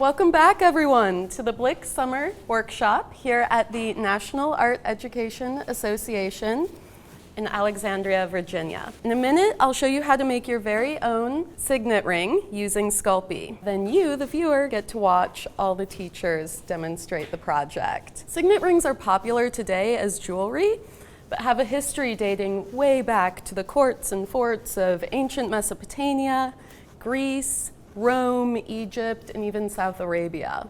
Welcome back, everyone, to the Blick Summer Workshop here at the National Art Education Association in Alexandria, Virginia. In a minute, I'll show you how to make your very own signet ring using Sculpey. Then you, the viewer, get to watch all the teachers demonstrate the project. Signet rings are popular today as jewelry, but have a history dating way back to the courts and forts of ancient Mesopotamia, Greece, Rome, Egypt, and even South Arabia.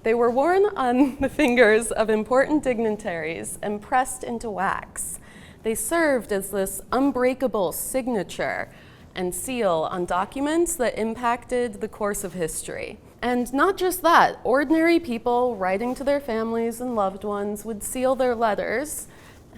They were worn on the fingers of important dignitaries and pressed into wax. They served as this unbreakable signature and seal on documents that impacted the course of history. And not just that, ordinary people writing to their families and loved ones would seal their letters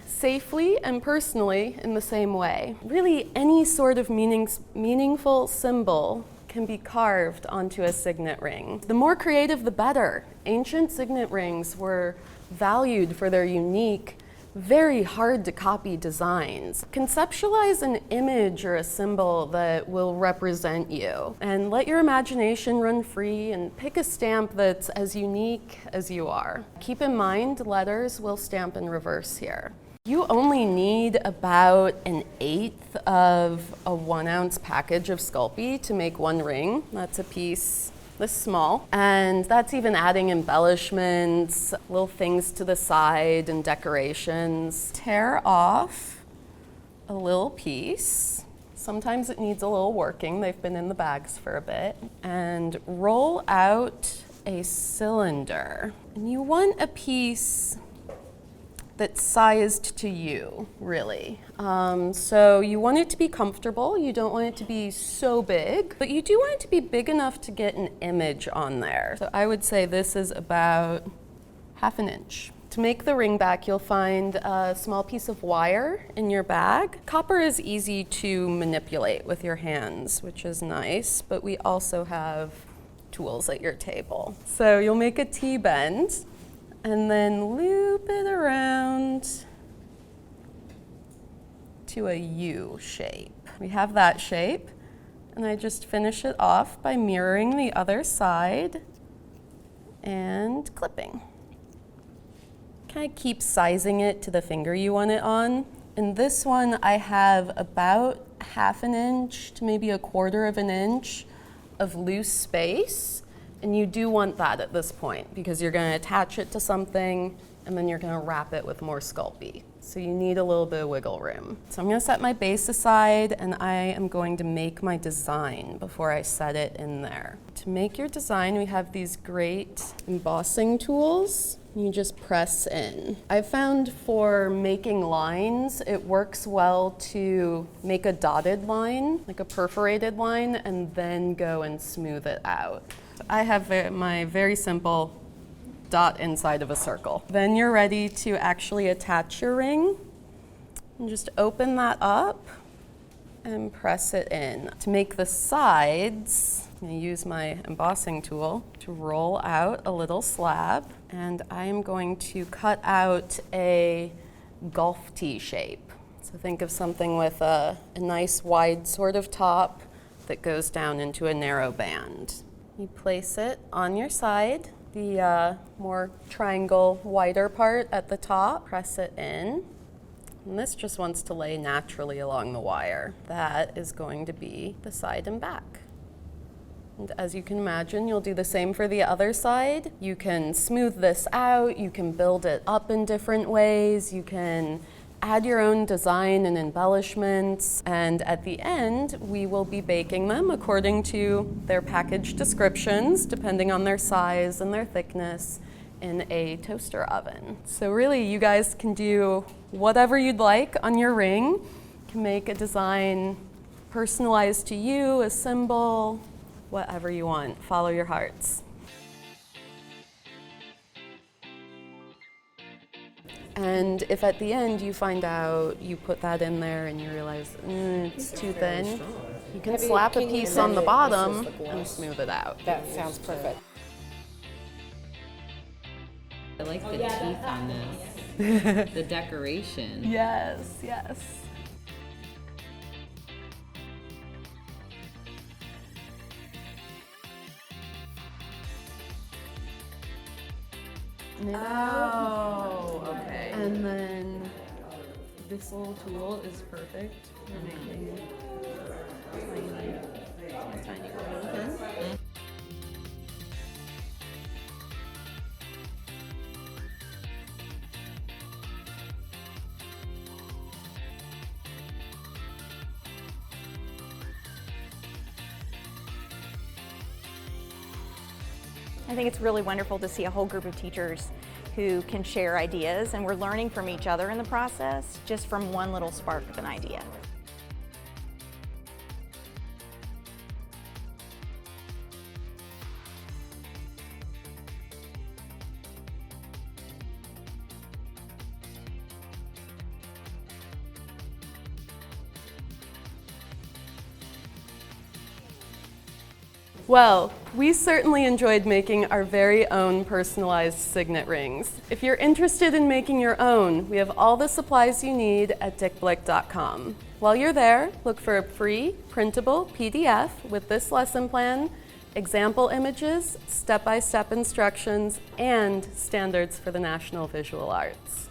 safely and personally in the same way. Really, any sort of meaningful symbol can be carved onto a signet ring. The more creative, the better. Ancient signet rings were valued for their unique, very hard to copy designs. Conceptualize an image or a symbol that will represent you, and let your imagination run free and pick a stamp that's as unique as you are. Keep in mind, letters will stamp in reverse here. You only need about 1/8 of a 1-ounce package of Sculpey to make one ring. That's a piece this small. And that's even adding embellishments, little things to the side and decorations. Tear off a little piece. Sometimes it needs a little working. They've been in the bags for a bit. And roll out a cylinder. And you want a piece that's sized to you, really. So you want it to be comfortable. You don't want it to be so big, but you do want it to be big enough to get an image on there. So I would say this is about 1/2 inch. To make the ring back, you'll find a small piece of wire in your bag. Copper is easy to manipulate with your hands, which is nice, but we also have tools at your table. So you'll make a T-bend, and then loop it around to a U shape. We have that shape, and I just finish it off by mirroring the other side and clipping. Kind of keep sizing it to the finger you want it on. In this one, I have about 1/2 inch to maybe 1/4 inch of loose space. And you do want that at this point because you're going to attach it to something and then you're going to wrap it with more Sculpey. So you need a little bit of wiggle room. So I'm going to set my base aside and I am going to make my design before I set it in there. To make your design, we have these great embossing tools. You just press in. I've found for making lines, it works well to make a dotted line, like a perforated line, and then go and smooth it out. I have my very simple dot inside of a circle. Then you're ready to actually attach your ring. And just open that up and press it in. To make the sides, I'm going to use my embossing tool to roll out a little slab. And I am going to cut out a golf tee shape. So think of something with a nice wide sort of top that goes down into a narrow band. You place it on your side, the more triangle, wider part at the top, press it in. And this just wants to lay naturally along the wire. That is going to be the side and back. And as you can imagine, you'll do the same for the other side. You can smooth this out, you can build it up in different ways, you can add your own design and embellishments, and at the end, we will be baking them according to their package descriptions, depending on their size and their thickness, in a toaster oven. So really, you guys can do whatever you'd like on your ring. You can make a design personalized to you, a symbol, whatever you want. Follow your hearts. And if at the end you find out you put that in there and you realize it's too thin, you can slap a piece on the bottom and smooth it out. That sounds perfect. I like the teeth on this, the decoration. Yes, yes. flatten it out. Oh, okay. And then this little tool is perfect for making tiny rolling pins. I think it's really wonderful to see a whole group of teachers who can share ideas, and we're learning from each other in the process, just from one little spark of an idea. Well, we certainly enjoyed making our very own personalized signet rings. If you're interested in making your own, we have all the supplies you need at dickblick.com. While you're there, look for a free printable PDF with this lesson plan, example images, step-by-step instructions, and standards for the National Visual Arts.